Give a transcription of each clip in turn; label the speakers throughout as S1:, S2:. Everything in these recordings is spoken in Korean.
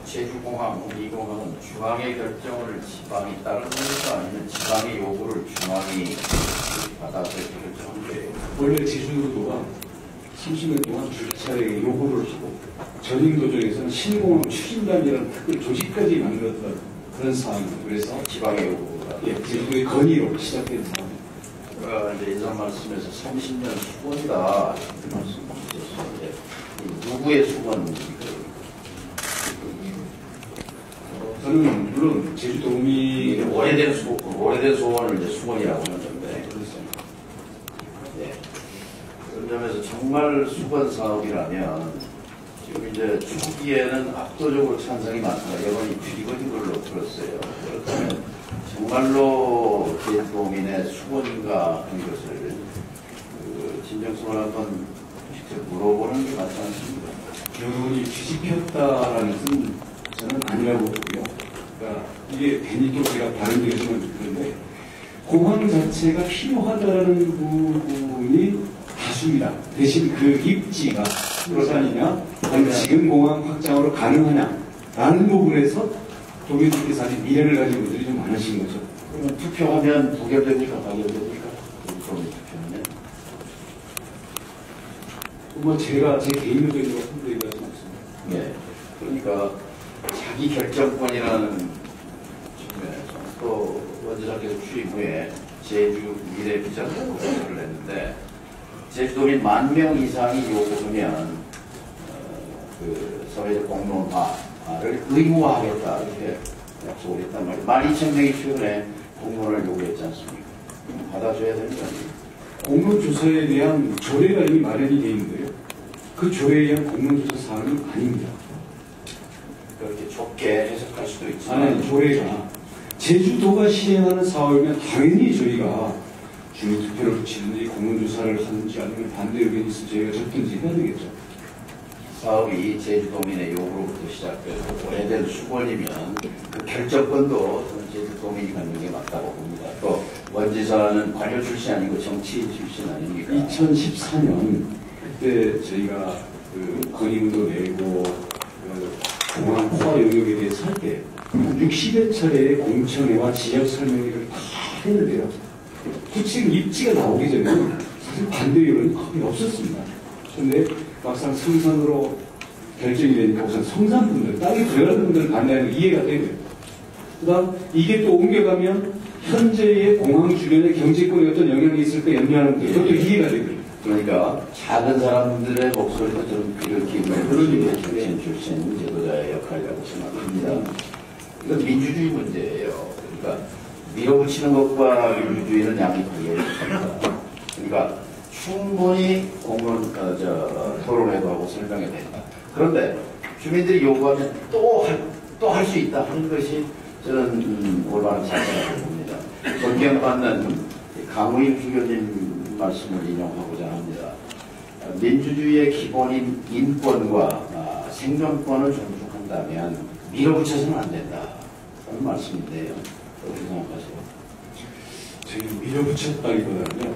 S1: 제주공항, 이 공항은 중앙의 결정을 지방이 따르는 것도 아니면 지방의 요구를 중앙이 받아서 결정한 거예요.
S2: 원래 제주도가 30년 동안 주차의 요구를 하고 전임도정에서는 신공항 추진단이라는 특별 조직까지 만들었던 그런 상황입니다. 그래서
S1: 지방의 요구가
S2: 제주도의 건의로 시작된 상황입니다.
S1: 이제 인사 말씀에서 30년 수건이다 말씀 주셨는데 누구의 수건입니까?
S2: 저는 물론 제주도민이
S1: 오래된 소원을 이제 수건이라고 하는데 네. 그런 점에서 정말 수건 사업이라면 지금 이제 초기에는 압도적으로 찬성이 많다가 여론이 뒤집어진 걸로 들었어요. 그렇다면 정말로 제주도민의 수건인가 하는 것을 진정성을 한번 직접 물어보는 게 맞지 않습니까?
S2: 여론이 뒤집혔다라는 것은 저는 아니라고 보고요. 그러니까 이게 괜히 또 제가 다른 데서는 그런데 공항 자체가 필요하다는 부분이 다수입니다. 대신 그 입지가 그렇다느냐, 아니면 지금 공항 확장으로 가능하냐라는 부분에서 도민들께서 아직 미래를 가진 분들이 좀 많으신 거죠.
S1: 그러면 투표하면 부결됩니까? 가결됩니까? 투표하면?
S2: 뭐 제가 제 개인적으로 함부로 얘기하지 않습니다.
S1: 네. 그러니까 자기 결정권이라는 측면에서 또 원지사께서 취임 후에 제주 미래 비전 공약을 냈는데 제주도민 10,000명 이상이 요구하면 그 사회적 공론화를 의무화하겠다 이렇게 약속을 했단 말이에요. 12,000명이 최근에 공론을 요구했지 않습니까? 받아줘야 되는 거 아니에요?
S2: 공론조사에 대한 조례가 이미 마련이 되어 있는데요. 그 조례에 의한 공론조사 사항은 아닙니다.
S1: 그렇게 좁게 해석할 수도 있지만
S2: 아니, 조례가 제주도가 시행하는 사업이면 당연히 저희가 주민투표를 붙이든지 공론조사를 하든지 아니면 반대 의견이 있으면 저희가 접든지 해야 되겠죠.
S1: 사업이 제주도민의 요구로부터 시작돼서 오래된 수건이면 그 결정권도 제주도민이 갖는 게 맞다고 봅니다. 또 원지사는 관료 출신 아니고 정치인 출신 아닙니까?
S2: 2014년 그때 저희가 그 건의문도 내고 그 공항 포화 영역에 대해서 할 때 60여 차례의 공청회와 지역 설명회를 다 했는데요. 구체적인 입지가 나오기 전에 사실 반대 여론이 거의 없었습니다. 그런데 막상 성산으로 결정이 되니까 우선 성산분들, 땅이 들어가는 분들 반대하는 게 이해가 되고요. 그 다음 이게 또 옮겨가면 현재의 공항 주변의 경제권에 어떤 영향이 있을까 염려하는 게 그것도 이해가 되고요.
S1: 그러니까 작은 사람들의 목소리도 좀 귀를 기울이는 정치인 출신 제도자의 역할이라고 생각합니다. 이건 민주주의 문제예요. 그러니까 밀어붙이는 것과 민주주의는 양이 달려 있습니다. 그러니까 충분히 토론회도 하고 설명해야 된다. 그런데 주민들이 요구하면 또 할 수 있다 하는 것이 저는 올바른 사고라고 봅니다. 존경받는 강우임 주교님 말씀을 인용하고자 합니다. 민주주의의 기본인 인권과 생존권을 존중한다면 밀어붙여서는 안 된다. 그런 말씀인데요. 어떻게 생각하세요?
S2: 저희 밀어붙였다기보다는요.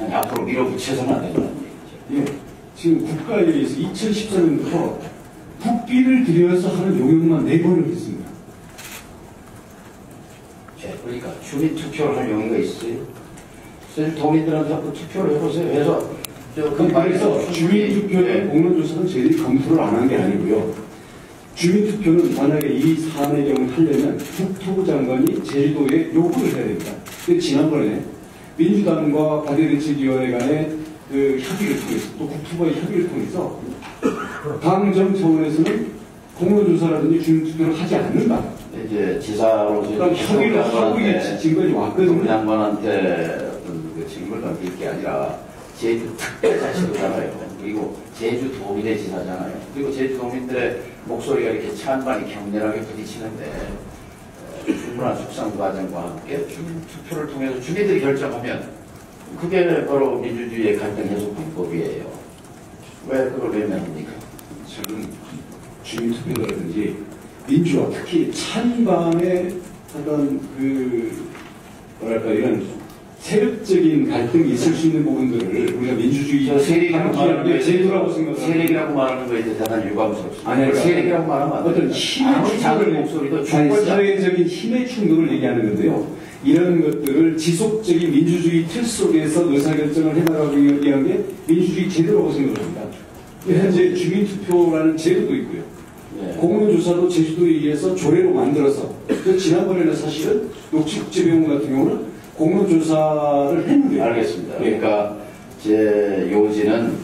S1: 아니, 앞으로 밀어붙여서는 안 된다는 얘기죠.
S2: 예, 지금 국가에 의해서 2014년부터 국비를 들여서 하는 용역만 4번을 했습니다.
S1: 그러니까 주민 투표를 할 용의가 있어요. 그래서 도민들한테 한번 투표를 해보세요. 해서
S2: 그래서 주민투표는 공론조사는 저희들이 검토를 안 한 게 아니고요. 주민투표는 만약에 이 사안의 경우 하려면 국토부 장관이 제주도에 요구를 해야 됩니다. 근데 지난번에 민주당과 과대대책위원회 간의 그 협의를 통해서 또 국토부의 협의를 통해서 당정 차원에서는 공론조사라든지 주민투표를 하지 않는다.
S1: 이제 지사로서
S2: 그러니까 협의를 하고 지금까지 왔거든요.
S1: 장관한테 어떤 그 책임을 넘길 게 아니라 제주 특별자치도잖아요. 그리고 제주 도민의 지사잖아요. 그리고 제주 도민들의 목소리가 이렇게 찬반이 격렬하게 부딪히는데 충분한 숙성 과정과 함께 주민 투표를 통해서 주민들이 결정하면 그게 바로 민주주의의 갈등 해소 방법이에요. 왜 그걸 외면합니까?
S2: 저는 주민투표라든지 민주화, 특히 찬반의 어떤 그 뭐랄까 이런 세력적인 갈등이 있을 수 있는 부분들을 우리가 민주주의
S1: 저 세력이라고 말하는 거에
S2: 제도라고 생각합니다.
S1: 세력이라고 말하는 거에 대해서 대단히 유감스럽습니다.
S2: 아니, 그러니까
S1: 세력이라고 말하면 안
S2: 어떤
S1: 돼요.
S2: 힘의
S1: 아무리 작은
S2: 충돌을
S1: 목소리도
S2: 아니,
S1: 충분히
S2: 사회적인 힘의 충돌을 얘기하는 건데요. 이런 것들을 지속적인 민주주의 틀 속에서 의사결정을 해나가기 위한 게 민주주의 제도라고 생각합니다. 현재 주민투표라는 제도도 있고요.
S1: 예.
S2: 공론조사도 제주도에 의해서 조례로 만들어서 지난번에는 사실은 녹지국제병원 같은 경우는 공론조사를 했는데요.
S1: 알겠습니다.
S2: 예.
S1: 그러니까 제 요지는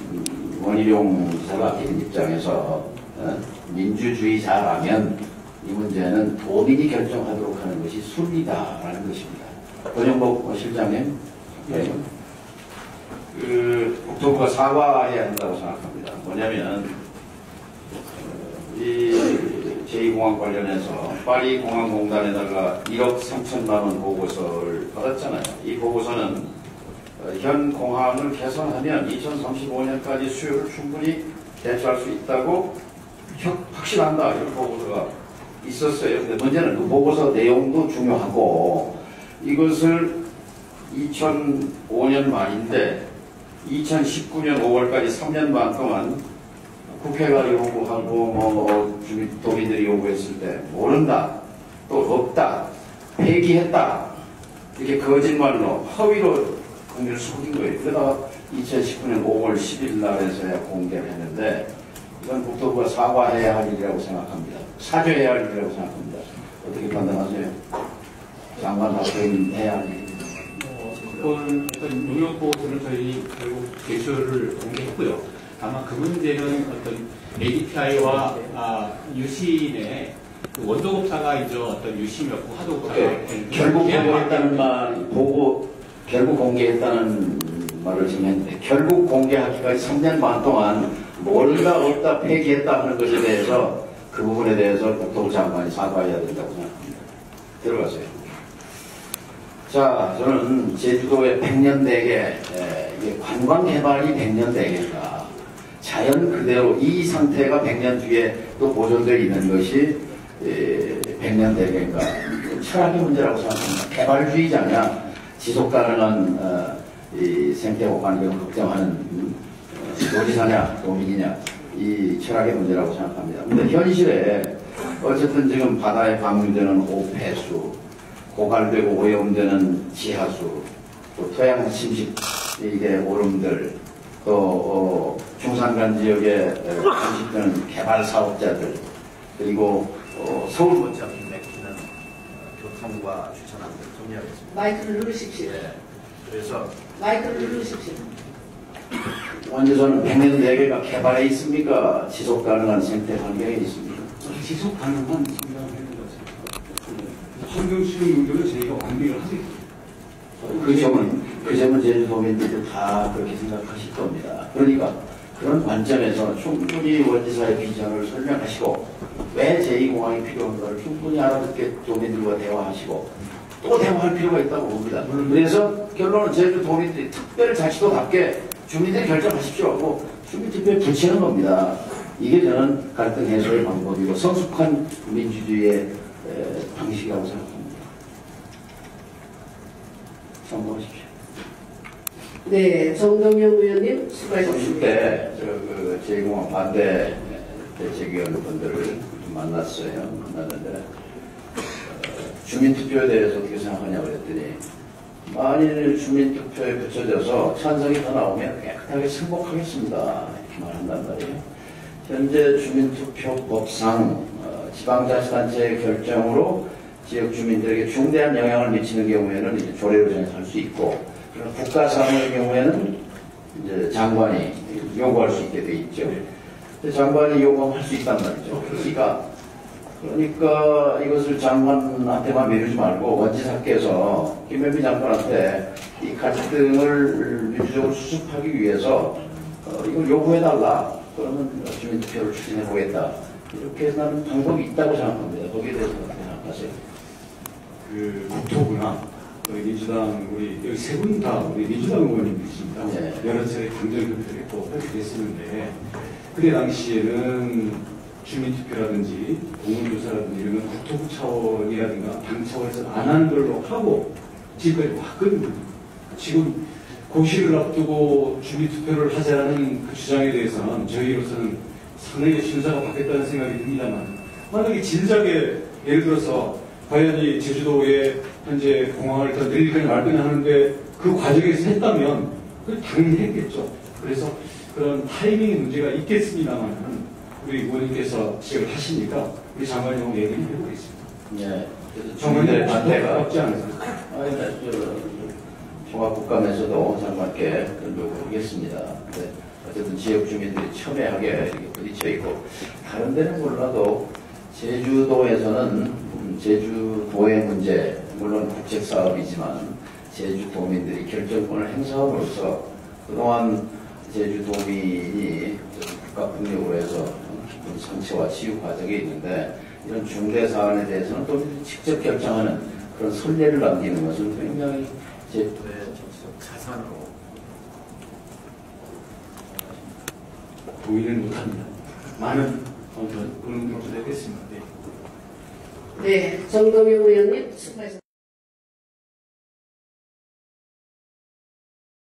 S1: 원희룡 지사가 아끼는 입장에서 민주주의자라면 이 문제는 도민이 결정하도록 하는 것이 순리다라는 것입니다. 권영복 실장님, 네. 국토부가 사과해야 한다고 생각합니다. 뭐냐면 이 제2공항 관련해서 파리공항공단에다가 1억 3천만 원 보고서를 받았잖아요. 이 보고서는 현 공항을 개선하면 2035년까지 수요를 충분히 대처할 수 있다고 확신한다, 이런 보고서가 있었어요. 근데 문제는 그 보고서 내용도 중요하고 이것을 2005년 말인데 2019년 5월까지 3년 반 동안 국회가 요구하고 도민들이 요구했을 때 모른다, 또 없다, 폐기했다, 이렇게 거짓말로 허위로 국민을 속인 거예요. 그러다가 2019년 5월 10일 날에서야 공개를 했는데 이건 국토부가 사과해야 할 일이라고 생각합니다. 사죄해야 할 일이라고 생각합니다. 어떻게 판단하세요? 장관 답변해야 할 일입니다.
S3: 그건 어떤 용역 보고서를 저희 결국 제출을 공개했고요. 다만 그 문제는 어떤 ADPI와 유신의 그 원도급사가 이제 어떤 유심이었고 하도급사가
S1: 결국 공개했다는 말 보고 결국 공개했다는 말을 지금 했는데 결국 공개하기까지 3년 반 동안 뭘가 없다 폐기했다 하는 것에 대해서 그 부분에 대해서 국토부 장관이 사과해야 된다고 생각합니다. 들어가세요. 자, 저는 제주도의 100년 대계, 이게 관광 개발이 100년 대계인가, 자연 그대로 이 상태가 100년 뒤에 또 보존되어 있는 것이 100년 대계인가, 철학의 문제라고 생각합니다. 개발주의자냐, 지속 가능한 이 생태적 환경을 걱정하는 도지사냐, 도민이냐, 이 철학의 문제라고 생각합니다. 근데 현실에 어쨌든 지금 바다에 방류되는 오폐수, 고갈되고 오염되는 지하수, 또 토양 침식 이게 오름들, 또 중산간 지역에 침식되는 개발 사업자들, 그리고 서울 못지않게 맥히는 교통과 주차장들 정리하겠습니다.
S4: 마이크를 누르십시오.
S1: 예. 그래서
S4: 마이크를 누르십시오.
S1: 원주소는 100년 대계가 개발해 있습니까? 지속 가능한 생태 환경에 있습니까?
S2: 지속 가능한 성장을 해야 된다고 생각합니다. 환경 수용 문제는 저희가 완비를 하겠습니다.
S1: 그 점은 제주도민들도 다 그렇게 생각하실 겁니다. 그러니까 그런 관점에서 충분히 원지사의 비전을 설명하시고 왜 제2공항이 필요한가를 충분히 알아듣게 도민들과 대화하시고 또 대화할 필요가 있다고 봅니다. 그래서 결론은 제주도민들이 특별자치도답게 주민들이 결정하십시오 하고 주민투표에 붙이는 겁니다. 이게 저는 갈등 해소의 방법이고 성숙한 민주주의의 방식이라고 생각합니다. 참고하십시오.
S4: 네, 정동영 의원님 수고하셨습니다.
S1: 30대 제2공항 반대 대책위원 분들을 만났어요. 만났는데 주민투표에 대해서 어떻게 생각하냐고 그랬더니 만일 주민투표에 붙여져서 찬성이 더 나오면 깨끗하게 승복하겠습니다. 이렇게 말한단 말이에요. 현재 주민투표법상 지방자치단체의 결정으로 지역 주민들에게 중대한 영향을 미치는 경우에는 이제 조례로 정해서 할 수 있고, 그러나 국가사무의 경우에는 이제 장관이 요구할 수 있게 돼 있죠. 장관이 요구할 수 있단 말이죠. 그러니까 이것을 장관한테만 미루지 말고 원지사께서 김현미 장관한테 이 갈등을 민주적으로 수습하기 위해서 이걸 요구해달라. 그러면 주민투표를 추진해보겠다. 이렇게 하는 방법이 있다고 생각합니다. 거기에 대해서 어떻게 생각하세요?
S2: 국토부나 민주당 우리 여기 세 분 다 우리 민주당 의원님이십니다.
S1: 네.
S2: 여러 차례 강정협회를 했고 그렇게 됐었는데 그때 당시에는 주민투표라든지 공문조사라든지 이런 건 국토부 차원이라든가 당 차원에서 안 하는 걸로 하고 지금까지 왔거든요. 지금 고시를 앞두고 주민투표를 하자는 그 주장에 대해서는 저희로서는 상당히 심사가 받겠다는 생각이 듭니다만, 만약에 진작에 예를 들어서 과연 이 제주도에 현재 공항을 더 늘릴 거냐 말 거냐 하는데 그 과정에서 했다면 그 당연히 했겠죠. 그래서 그런 타이밍의 문제가 있겠습니다만 우리 의원님께서 지적을 하시니까 우리 장관님 한번 얘기를 해보겠습니다.
S1: 네. 그래서
S2: 정말
S1: 주민들의 반대가
S2: 가깝지 않으세요?
S1: 종합국감에서도 장관께 요구하겠습니다. 네. 어쨌든 지역 주민들이 첨예하게 이렇게 부딪혀 있고, 다른 데는 몰라도 제주도에서는 제주도의 문제, 물론 국책 사업이지만 제주도민들이 결정권을 행사함으로써 그동안 제주도민이 국가 폭력으로 해서 깊은 상처와 치유 과정에 있는데, 이런 중대 사안에 대해서는 또 직접 결정하는 그런 선례를 남기는 것은 굉장히 제주도의 정치적 자산으로
S2: 동의는 못합니다. 많은 그런 분들도 되겠습니다.
S4: 네, 정동영 의원님 수고하셨습니다.